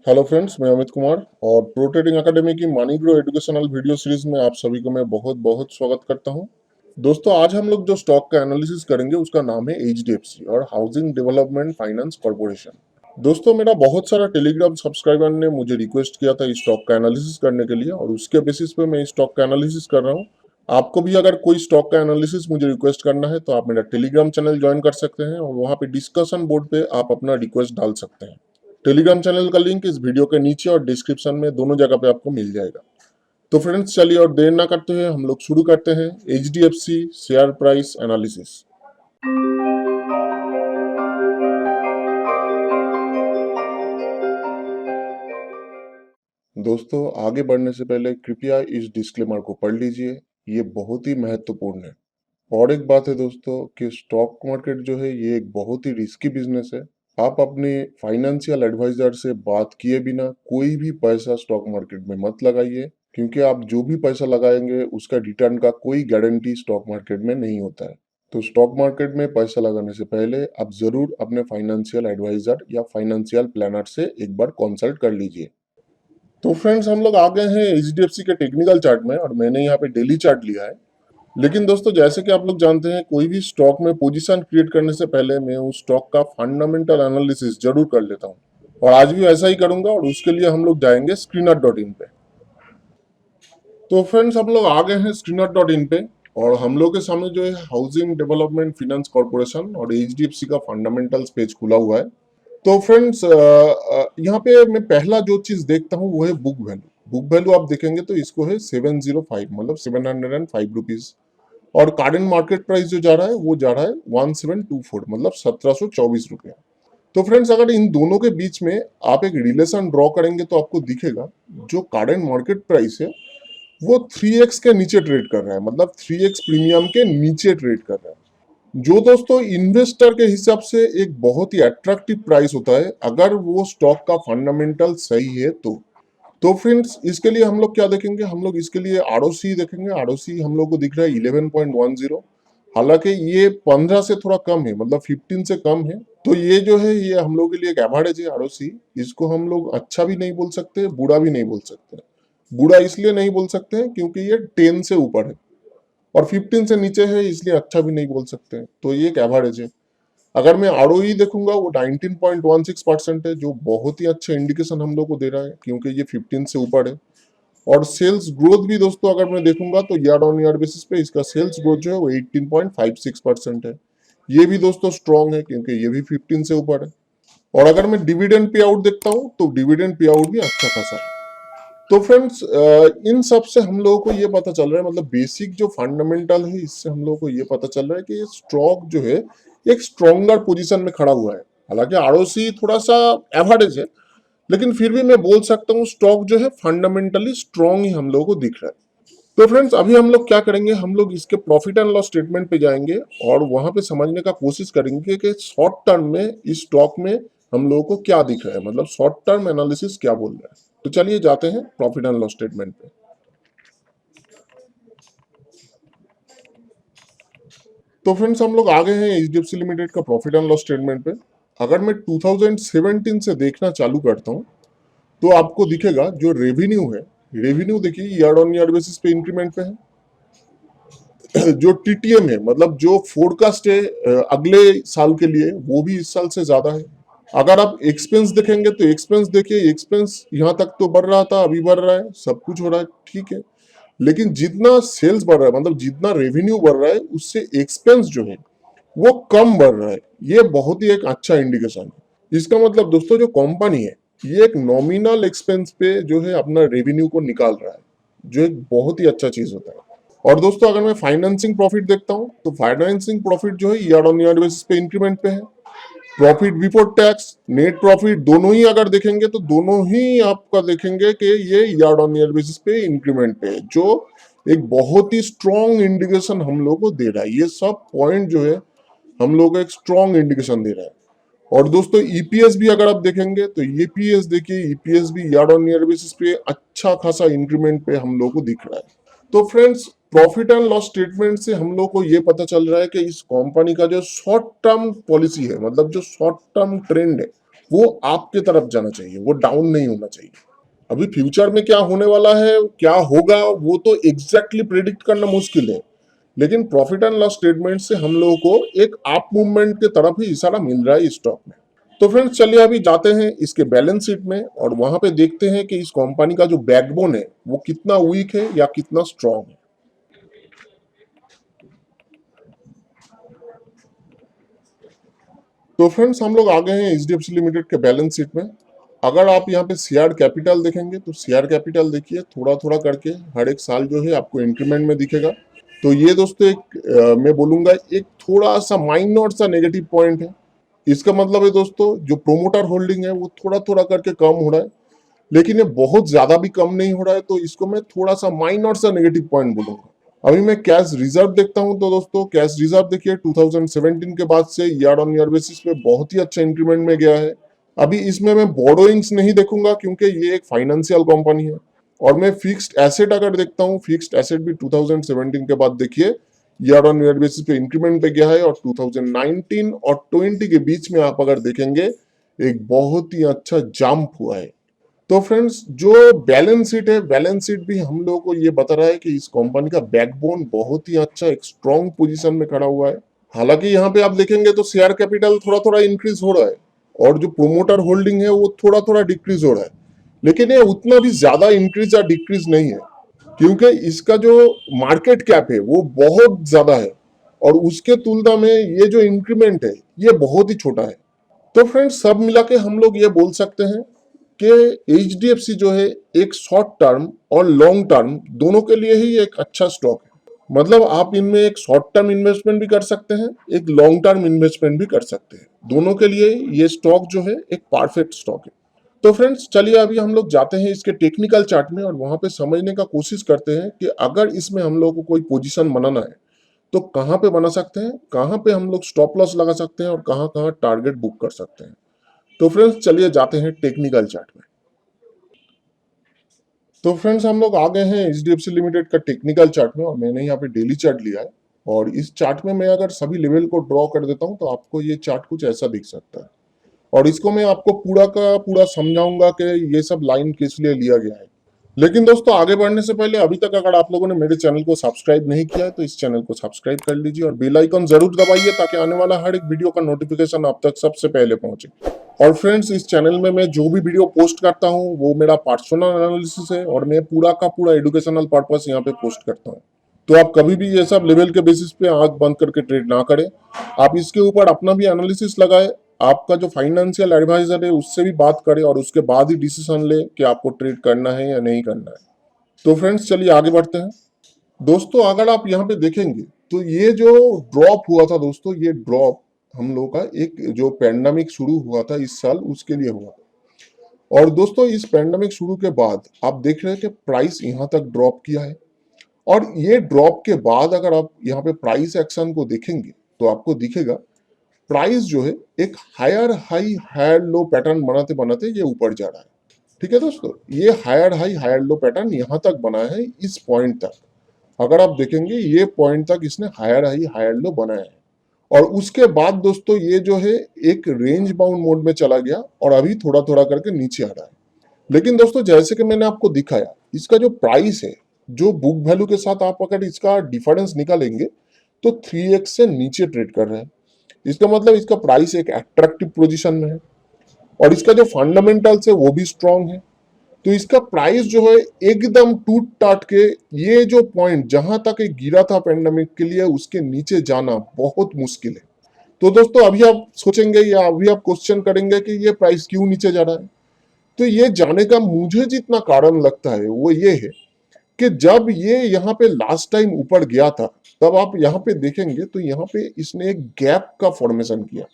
Hello friends, मैं अमित कुमार और pro trading academy की money grow educational video series में आप सभी को मैं बहुत बहुत स्वागत करता हूं। दोस्तों, आज हम लोग जो स्टॉक का एनालिसिस करेंगे उसका नाम है एचडीएफसी और हाउसिंग डेवलपमेंट फाइनेंस कॉर्पोरेशन। दोस्तों, मेरा बहुत सारा टेलीग्राम सब्सक्राइबर ने मुझे रिक्वेस्ट किया था इस स्टॉक का एनालिसिस करने के लिए और उसके बेसिस पे मैं इस स्टॉक का एनालिसिस कर रहा हूँ। आपको भी अगर कोई स्टॉक का एनालिसिस मुझे रिक्वेस्ट करना है तो आप मेरा टेलीग्राम चैनल ज्वाइन कर सकते हैं और वहाँ पे डिस्कशन बोर्ड पे आप अपना रिक्वेस्ट डाल सकते हैं। टेलीग्राम चैनल का लिंक इस वीडियो के नीचे और डिस्क्रिप्शन में दोनों जगह पे आपको मिल जाएगा। तो फ्रेंड्स, चलिए और देर ना करते हुए हम लोग शुरू करते हैं एचडीएफसी शेयर प्राइस एनालिसिस। दोस्तों, आगे बढ़ने से पहले कृपया इस डिस्क्लेमर को पढ़ लीजिए, ये बहुत ही महत्वपूर्ण है। और एक बात है दोस्तों कि स्टॉक मार्केट जो है ये एक बहुत ही रिस्की बिजनेस है। आप अपने फाइनेंशियल एडवाइजर से बात किए बिना कोई भी पैसा स्टॉक मार्केट में मत लगाइए, क्योंकि आप जो भी पैसा लगाएंगे उसका रिटर्न का कोई गारंटी स्टॉक मार्केट में नहीं होता है। तो स्टॉक मार्केट में पैसा लगाने से पहले आप जरूर अपने फाइनेंशियल एडवाइजर या फाइनेंशियल प्लानर से एक बार कंसल्ट कर लीजिए। तो फ्रेंड्स, हम लोग आ गए हैं एचडीएफसी के टेक्निकल चार्ट में और मैंने यहाँ पे डेली चार्ट लिया है। लेकिन दोस्तों, जैसे कि आप लोग जानते हैं, कोई भी स्टॉक में पोजीशन क्रिएट करने से पहले मैं उस स्टॉक का फंडामेंटल एनालिसिस जरूर कर लेता हूँ और आज भी ऐसा ही करूंगा और उसके लिए हम लोग जाएंगे स्क्रीनर.इन पे। तो फ्रेंड्स, हम लोग आ गए हैं स्क्रीनर.इन पे और हम लोग के सामने जो है हाउसिंग डेवलपमेंट फाइनेंस कॉर्पोरेशन और एचडीएफसी का फंडामेंटल्स पेज खुला हुआ है। तो फ्रेंड्स, यहाँ पे मैं पहला जो चीज देखता हूँ वो है बुक वैल्यू। बुक वैल्यू आप देखेंगे तो इसको है 705, मतलब 705 रुपीज। और करंट मार्केट प्राइस जो जा रहा है वो जा रहा है 1724, मतलब 1724 रुपया। तो फ्रेंड्स, अगर इन दोनों के बीच में आप एक रिलेशन ड्रॉ करेंगे तो आपको दिखेगा जो करंट मार्केट प्राइस है वो 3x के नीचे ट्रेड कर रहा है, मतलब 3x प्रीमियम के नीचे ट्रेड कर रहा है, जो दोस्तों इन्वेस्टर के हिसाब से एक बहुत ही अट्रैक्टिव प्राइस होता है अगर वो स्टॉक का फंडामेंटल सही है तो फ्रेंड्स, इसके लिए हम लोग क्या देखेंगे, हम लोग इसके लिए आरओसी देखेंगे। आरओसी हम लोग को दिख रहा है 11.10। हालांकि ये 15 से थोड़ा कम है, मतलब 15 से कम है। तो ये जो है ये हम लोग के लिए एक एवरेज है आरओसी। इसको हम लोग अच्छा भी नहीं बोल सकते, बुरा भी नहीं बोल सकते। बुरा इसलिए नहीं बोल सकते हैं क्योंकि ये 10 से ऊपर है और 15 से नीचे है, इसलिए अच्छा भी नहीं बोल सकते। तो ये एक एवरेज है। अगर मैं आरओई देखूंगा वो 19.16% है, जो बहुत ही अच्छा इंडिकेशन हम लोग को दे रहा है क्योंकि ये 15 से ऊपर है। और सेल्स ग्रोथ भी दोस्तों अगर मैं देखूंगा तो ईयर ऑन ईयर बेसिस पे इसका सेल्स ग्रोथ जो है वो 18.56% है। ये भी दोस्तों स्ट्रॉन्ग है क्योंकि ये भी 15 से ऊपर है। और अगर मैं डिविडेंड पे आउट देखता हूँ तो डिविडेंड पे आउट भी अच्छा खासा है। तो फ्रेंड्स, इन सब से हम लोगों को ये पता चल रहा है, मतलब बेसिक जो फंडामेंटल है इससे हम लोगों को ये पता चल रहा है कि ये स्टॉक जो है एक स्ट्रॉन्गर पोजीशन में खड़ा हुआ है। हालांकि आरओसी थोड़ा सा एवरेज है, लेकिन फिर भी मैं बोल सकता हूँ स्टॉक जो है फंडामेंटली स्ट्रॉन्ग ही हम लोगों को दिख रहा है। तो फ्रेंड्स, अभी हम लोग क्या करेंगे, हम लोग इसके प्रॉफिट एंड लॉस स्टेटमेंट पे जाएंगे और वहां पे समझने का कोशिश करेंगे कि शॉर्ट टर्म में इस स्टॉक में हम लोगों को क्या दिख रहा है, मतलब शॉर्ट टर्म एनालिसिस क्या बोल रहा है। तो चलिए जाते हैं प्रॉफिट एंड लॉस स्टेटमेंट पे। तो फ्रेंड्स, हम लोग आ गए हैं एचडीएफसी लिमिटेड का प्रॉफिट एंड लॉस स्टेटमेंट पे। अगर मैं 2017 से देखना चालू करता हूँ तो आपको दिखेगा जो रेवेन्यू है, रेवेन्यू देखिए ईयर ऑन ईयर बेसिस पे इंक्रीमेंट पे है। जो टीटीएम है, मतलब जो फोरकास्ट है अगले साल के लिए, वो भी इस साल से ज्यादा है। अगर आप एक्सपेंस देखेंगे तो एक्सपेंस देखिए, एक्सपेंस यहाँ तक तो बढ़ रहा था, अभी बढ़ रहा है, सब कुछ हो रहा है, ठीक है। लेकिन जितना सेल्स बढ़ रहा है, मतलब जितना रेवेन्यू बढ़ रहा है, उससे एक्सपेंस जो है वो कम बढ़ रहा है। ये बहुत ही एक अच्छा इंडिकेशन है। इसका मतलब दोस्तों जो कंपनी है ये एक नॉमिनल एक्सपेंस पे जो है अपना रेवेन्यू को निकाल रहा है, जो एक बहुत ही अच्छा चीज होता है। और दोस्तों, अगर मैं फाइनेंसिंग प्रॉफिट देखता हूँ तो फाइनेंसिंग प्रॉफिट जो है ईयर ऑन ईयर बेसिस पे इंक्रीमेंट पे है। Profit before tax, net profit, दोनों ही अगर देखेंगे तो दोनों ही आपका देखेंगे कि ये ईयर ऑन ईयर बेसिस पे इंक्रीमेंट पे है, जो एक बहुत ही स्ट्रॉन्ग इंडिकेशन हम लोग को दे रहा है। ये सब पॉइंट जो है हम लोग को एक स्ट्रॉन्ग इंडिकेशन दे रहा है। और दोस्तों, ईपीएस भी अगर आप देखेंगे तो ईपीएस देखिए, ईपीएस भी ईयर ऑन ईयर बेसिस पे अच्छा खासा इंक्रीमेंट पे हम लोग को दिख रहा है। तो friends, profit and loss statement से हम लोग को ये पता चल रहा है कि इस कंपनी का जो शॉर्ट टर्म पॉलिसी है, मतलब जो शॉर्ट टर्म ट्रेंड है, वो आपके तरफ जाना चाहिए, वो डाउन नहीं होना चाहिए। अभी फ्यूचर में क्या होने वाला है, क्या होगा, वो तो एग्जैक्टली प्रिडिक्ट करना मुश्किल है, लेकिन प्रॉफिट एंड लॉस स्टेटमेंट से हम लोगों को एक अप मूवमेंट की तरफ ही इशारा मिल रहा है स्टॉक में। तो फ्रेंड्स चलिए अभी जाते हैं इसके बैलेंस शीट में और वहां पे देखते हैं कि इस कंपनी का जो बैकबोन है वो कितना वीक है या कितना स्ट्रांग है। तो फ्रेंड्स हम लोग आ गए हैं एचडीएफसी लिमिटेड के बैलेंस शीट में। अगर आप यहाँ पे सीआर कैपिटल देखेंगे तो सीआर कैपिटल देखिए थोड़ा थोड़ा करके हर एक साल जो है आपको इंक्रीमेंट में दिखेगा। तो ये दोस्तों एक मैं बोलूंगा एक थोड़ा सा माइनर सा नेगेटिव पॉइंट है। इसका मतलब है दोस्तों जो प्रोमोटर होल्डिंग है वो थोड़ा थोड़ा करके कम हो रहा है, लेकिन ये बहुत ज्यादा भी कम नहीं हो रहा है, तो इसको मैं थोड़ा सा माइनर सा नेगेटिव पॉइंट बोलूंगा। अभी मैं कैश रिजर्व देखता हूं तो दोस्तों कैश रिजर्व देखिए 2017 के बाद से ईयर ऑन ईयर बेसिस पे बहुत ही अच्छा इंक्रीमेंट में गया है। अभी इसमें मैं बोरोइंग्स नहीं देखूंगा क्योंकि ये एक फाइनेंशियल कंपनी है। और मैं फिक्स्ड एसेट अगर देखता हूँ, फिक्स्ड एसेट भी 2017 के बाद देखिए ईयर ऑन ईयर बेसिस पे इंक्रीमेंट पे गया है, और 2019 और 20 के बीच में आप अगर देखेंगे एक बहुत ही अच्छा जंप हुआ है। तो फ्रेंड्स जो बैलेंस शीट है, बैलेंस शीट भी हम लोगों को ये बता रहा है कि इस कंपनी का बैकबोन बहुत ही अच्छा एक स्ट्रॉन्ग पोजीशन में खड़ा हुआ है। हालांकि यहाँ पे आप देखेंगे तो शेयर कैपिटल थोड़ा थोड़ा इंक्रीज हो रहा है और जो प्रोमोटर होल्डिंग है वो थोड़ा थोड़ा डिक्रीज हो रहा है, लेकिन ये उतना भी ज्यादा इंक्रीज या डिक्रीज नहीं है क्योंकि इसका जो मार्केट कैप है वो बहुत ज्यादा है और उसके तुलना में ये जो इंक्रीमेंट है ये बहुत ही छोटा है। तो फ्रेंड्स सब मिला के हम लोग ये बोल सकते हैं कि एचडीएफसी जो है एक शॉर्ट टर्म और लॉन्ग टर्म दोनों के लिए ही एक अच्छा स्टॉक है। मतलब आप इनमें एक शॉर्ट टर्म इन्वेस्टमेंट भी कर सकते हैं, एक लॉन्ग टर्म इन्वेस्टमेंट भी कर सकते हैं। दोनों के लिए ये स्टॉक जो है एक परफेक्ट स्टॉक है। तो फ्रेंड्स चलिए अभी हम लोग जाते हैं इसके टेक्निकल चार्ट में और वहां पे समझने का कोशिश करते हैं कि अगर इसमें हम लोग को कोई पोजीशन बनाना है तो कहाँ पे बना सकते हैं, कहाँ पे हम लोग स्टॉप लॉस लगा सकते हैं और कहाँ कहाँ टारगेट बुक कर सकते हैं। तो फ्रेंड्स चलिए जाते हैं टेक्निकल चार्ट में। तो फ्रेंड्स हम लोग आ गए हैं एचडीएफसी लिमिटेड का टेक्निकल चार्ट में और मैंने यहाँ पे डेली चार्ट लिया है। और इस चार्ट में मैं अगर सभी लेवल को ड्रॉ कर देता हूँ तो आपको ये चार्ट कुछ ऐसा दिख सकता है। और इसको मैं आपको पूरा का पूरा समझाऊंगा कि ये सब लाइन किस लिए लिया गया है। लेकिन दोस्तों आगे बढ़ने से पहले अभी तक अगर आप लोगों ने मेरे चैनल को सब्सक्राइब नहीं किया है तो इस चैनल को सब्सक्राइब कर लीजिए और बेल आइकन जरूर दबाइए ताकि आने वाला हर एक वीडियो का नोटिफिकेशन आप तक सबसे पहले पहुंचे। और फ्रेंड्स इस चैनल में मैं जो भी वीडियो पोस्ट करता हूँ वो मेरा पर्सनल एनालिसिस है और मैं पूरा का पूरा एजुकेशनल पर्पस यहाँ पे पोस्ट करता हूँ। तो आप कभी भी ये सब लेवल के बेसिस पे आंख बंद करके ट्रेड ना करें। आप इसके ऊपर अपना भी एनालिसिस लगाए, आपका जो फाइनेंशियल एडवाइजर है उससे भी बात करें और उसके बाद ही डिसीजन ले कि आपको ट्रेड करना है या नहीं करना है। तो फ्रेंड्स चलिए आगे बढ़ते हैं। दोस्तों अगर आप यहाँ पे देखेंगे तो ये जो ड्रॉप हुआ था दोस्तों, ये ड्रॉप हम लोग का एक जो पैंडेमिक शुरू हुआ था इस साल उसके लिए हुआ था। और दोस्तों इस पैंडेमिक शुरू के बाद आप देख रहे हैं कि प्राइस यहाँ तक ड्रॉप किया है। और ये ड्रॉप के बाद अगर आप यहाँ पे प्राइस एक्शन को देखेंगे तो आपको दिखेगा प्राइस जो है एक higher high higher low pattern बनाते बनाते ये ऊपर जा रहा है। ठीक है दोस्तों, ये higher high higher low pattern यहाँ तक बना है इस पॉइंट तक। अगर आप देखेंगे ये पॉइंट तक इसने हायर हाई हायर लो बनाया है और उसके बाद दोस्तों ये जो है एक रेंज बाउंड मोड में चला गया और अभी थोड़ा थोड़ा करके नीचे आ रहा है। लेकिन दोस्तों जैसे कि मैंने आपको दिखाया इसका जो प्राइस है, जो बुक वैल्यू के साथ आप अगर इसका डिफरेंस निकालेंगे तो 3x से नीचे ट्रेड कर रहे हैं। इसका मतलब इसका प्राइस एक अट्रैक्टिव पोजीशन में है और इसका जो फंडामेंटल्स है वो भी स्ट्रांग है। तो इसका प्राइस जो है एकदम टूट टाट के ये जो पॉइंट जहां तक ये गिरा था पेंडेमिक के लिए उसके नीचे जाना बहुत मुश्किल है। तो दोस्तों अभी आप सोचेंगे या अभी आप क्वेश्चन करेंगे कि ये प्राइस क्यों नीचे जा रहा है। तो ये जाने का मुझे जितना कारण लगता है वो ये है कि जब ये यहाँ पे लास्ट टाइम ऊपर गया था तब आप यहाँ पे देखेंगे तो यहाँ पे इसने एक गैप का फॉर्मेशन किया,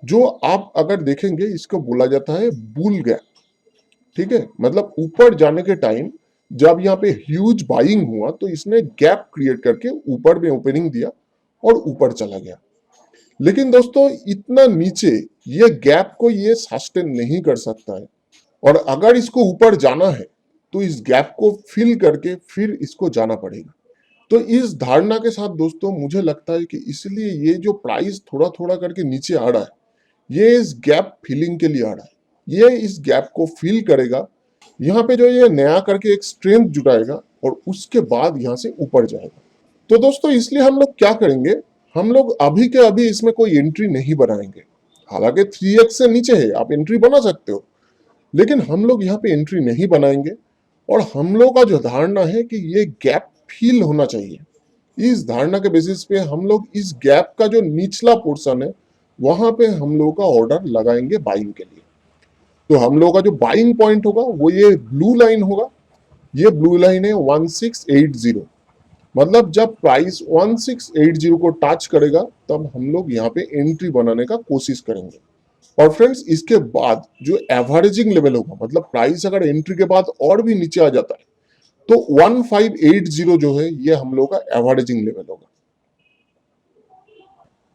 जो आप अगर देखेंगे इसको बोला जाता है बुल गैप। ठीक है, मतलब ऊपर जाने के टाइम जब यहाँ पे ह्यूज बाइंग हुआ तो इसने गैप क्रिएट करके ऊपर में ओपनिंग दिया और ऊपर चला गया। लेकिन दोस्तों इतना नीचे ये गैप को ये सस्टेन नहीं कर सकता है और अगर इसको ऊपर जाना है तो इस गैप को फिल करके फिर इसको जाना पड़ेगा। तो इस धारणा के साथ दोस्तों मुझे लगता है कि इसलिए ये जो प्राइस थोड़ा थोड़ा करके नीचे आ रहा है ये इस गैप फिलिंग के लिए आ रहा है। ये इस गैप को फिल करेगा, यहाँ पे जो ये नया करके एक स्ट्रेंथ जुटाएगा और उसके बाद यहाँ से ऊपर जाएगा। तो दोस्तों इसलिए हम लोग क्या करेंगे, हम लोग अभी के अभी इसमें कोई एंट्री नहीं बनाएंगे। हालांकि 3x से नीचे है, आप एंट्री बना सकते हो, लेकिन हम लोग यहाँ पे एंट्री नहीं बनाएंगे। और हम लोग का जो धारणा है कि ये गैप फिल होना चाहिए, इस धारणा के बेसिस पे हम लोग इस गैप का जो निचला पोर्शन है वहां पे हम लोग का ऑर्डर लगाएंगे बाइंग के लिए। तो हम लोग का जो बाइंग पॉइंट होगा वो ये ब्लू लाइन होगा। ये ब्लू लाइन है 1680। मतलब जब प्राइस 1680 को टच करेगा तब हम लोग यहाँ पे एंट्री बनाने का कोशिश करेंगे। और फ्रेंड्स इसके बाद जो एवरेजिंग लेवल होगा, मतलब प्राइस अगर एंट्री के बाद और भी नीचे आ जाता है तो 1580 जो है ये हम लोग का एवरेजिंग लेवल होगा।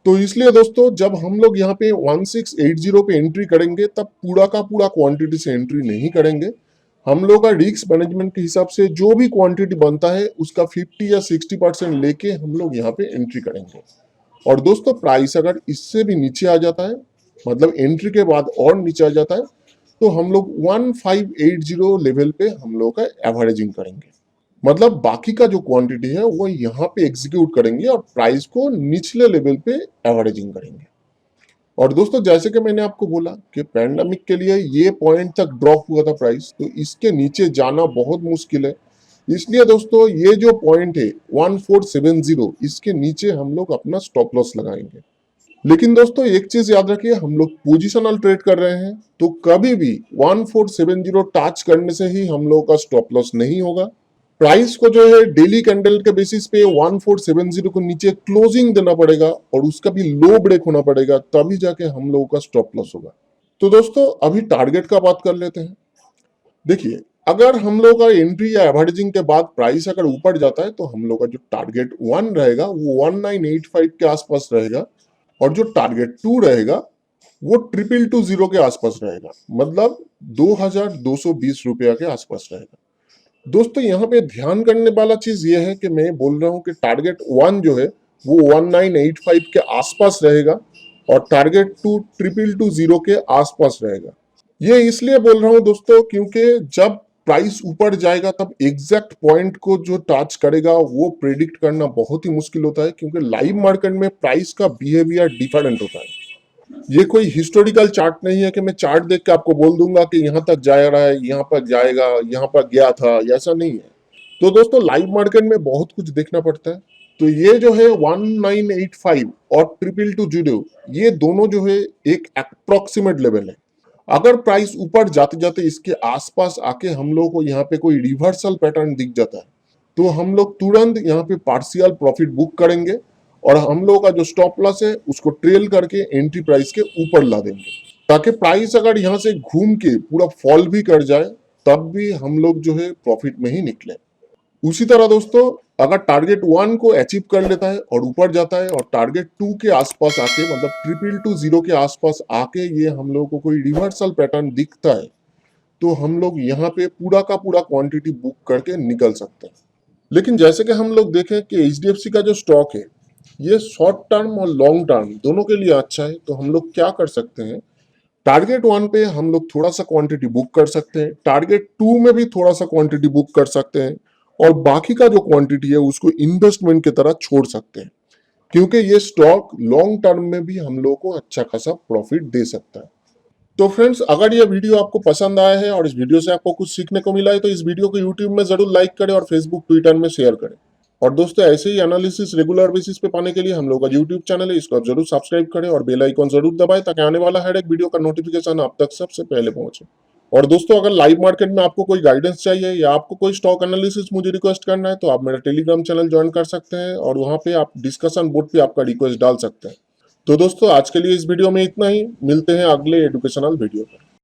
तो इसलिए दोस्तों जब हम लोग यहाँ पे 1680 पे एंट्री करेंगे तब पूरा का पूरा क्वांटिटी से एंट्री नहीं करेंगे। हम लोग का रिस्क मैनेजमेंट के हिसाब से जो भी क्वांटिटी बनता है उसका 50 या 60% लेके हम लोग यहाँ पे एंट्री करेंगे। और दोस्तों प्राइस अगर इससे भी नीचे आ जाता है, मतलब एंट्री के बाद और नीचे आ जाता है, तो हम लोग 1580 लेवल पे हम लोग का एवरेजिंग करेंगे। मतलब बाकी का जो क्वांटिटी है वो यहाँ पे एग्जीक्यूट करेंगे और प्राइस को निचले लेवल पे एवरेजिंग करेंगे। और दोस्तों जैसे कि मैंने आपको बोला कि पैंडेमिक के लिए ये पॉइंट तक ड्रॉप हुआ था प्राइस, तो इसके नीचे जाना बहुत मुश्किल है। इसलिए दोस्तों ये जो पॉइंट है 1470, इसके नीचे हम लोग अपना स्टॉप लॉस लगाएंगे। लेकिन दोस्तों एक चीज याद रखिए, हम लोग पोजिशनल ट्रेड कर रहे हैं तो कभी भी 1470 टच करने से ही हम लोग का स्टॉप लॉस नहीं होगा। प्राइस को जो है डेली कैंडल के बेसिस पे 1470 को नीचे क्लोजिंग देना पड़ेगा और उसका भी लो ब्रेक होना पड़ेगा, तभी जाके हम लोगों का स्टॉप लॉस होगा। तो दोस्तों अभी टारगेट का बात कर लेते हैं। देखिए अगर हम लोग का एंट्री या एवरेजिंग के बाद प्राइस अगर ऊपर जाता है तो हम लोग का जो टारगेट 1 रहेगा वो 1985 के आसपास रहेगा और जो टारगेट 2 रहेगा वो 2220 के आसपास रहेगा, मतलब 2220 रुपया के आसपास रहेगा। दोस्तों यहाँ पे ध्यान करने वाला चीज ये है कि मैं बोल रहा हूँ कि टारगेट 1 जो है वो 1985 के आसपास रहेगा और टारगेट 2 2220 के आसपास रहेगा। ये इसलिए बोल रहा हूँ दोस्तों क्योंकि जब प्राइस ऊपर जाएगा तब एग्जैक्ट पॉइंट को जो टच करेगा वो प्रेडिक्ट करना बहुत ही मुश्किल होता है, क्योंकि लाइव मार्केट में प्राइस का बिहेवियर डिफरेंट होता है। ये कोई हिस्टोरिकल चार्ट नहीं है कि मैं चार्ट देख के आपको बोल दूंगा कि यहाँ तक जा रहा है, यहाँ पर जाएगा, यहाँ पर गया था, ऐसा नहीं है। तो दोस्तों लाइव मार्केट में बहुत कुछ देखना पड़ता है। तो ये जो है 1985 और 2220, ये दोनों जो है एक अप्रोक्सीमेट लेवल है। अगर प्राइस ऊपर जाते जाते इसके आसपास आके हम लोग को यहाँ पे कोई रिवर्सल पैटर्न दिख जाता है तो हम लोग तुरंत यहाँ पे पार्शियल प्रॉफिट बुक करेंगे और हम लोग का जो स्टॉप लॉस है उसको ट्रेल करके एंट्री प्राइस के ऊपर ला देंगे, ताकि प्राइस अगर यहाँ से घूम के पूरा फॉल भी कर जाए तब भी हम लोग जो है प्रॉफिट में ही निकले। उसी तरह दोस्तों अगर टारगेट 1 को अचीव कर लेता है और ऊपर जाता है और टारगेट 2 के आसपास आके, मतलब 2220 के आसपास आके ये हम लोग को कोई रिवर्सल पैटर्न दिखता है तो हम लोग यहाँ पे पूरा का पूरा क्वांटिटी बुक करके निकल सकते हैं। लेकिन जैसे कि हम लोग देखें कि एचडीएफसी का जो स्टॉक है ये शॉर्ट टर्म और लॉन्ग टर्म दोनों के लिए अच्छा है, तो हम लोग क्या कर सकते हैं, टारगेट 1 पे हम लोग थोड़ा सा क्वांटिटी बुक कर सकते हैं, टारगेट 2 में भी थोड़ा सा क्वांटिटी बुक कर सकते हैं और बाकी का जो क्वांटिटी है उसको इन्वेस्टमेंट की तरह छोड़ सकते हैं, क्योंकि ये स्टॉक लॉन्ग टर्म में भी हम लोग को अच्छा खासा प्रॉफिट दे सकता है। तो फ्रेंड्स अगर ये वीडियो आपको पसंद आया है और इस वीडियो से आपको कुछ सीखने को मिला है तो इस वीडियो को यूट्यूब में जरूर लाइक करें और फेसबुक ट्विटर में शेयर करें। और दोस्तों ऐसे ही एनालिसिस रेगुलर बेसिस पे पाने के लिए हम लोग का यूट्यूब चैनल है, इसको आप जरूर सब्सक्राइब करें और बेल आइकॉन जरूर दबाएं ताकि आने वाला हर एक वीडियो का नोटिफिकेशन आप तक सबसे पहले पहुंचे। और दोस्तों अगर लाइव मार्केट में आपको कोई गाइडेंस चाहिए या आपको कोई स्टॉक एनालिसिस मुझे रिक्वेस्ट करना है तो आप मेरा टेलीग्राम चैनल ज्वाइन कर सकते हैं और वहां पे आप डिस्कशन बोर्ड पे आपका रिक्वेस्ट डाल सकते हैं। तो दोस्तों आज के लिए इस वीडियो में इतना ही, मिलते हैं अगले एजुकेशनल वीडियो पर।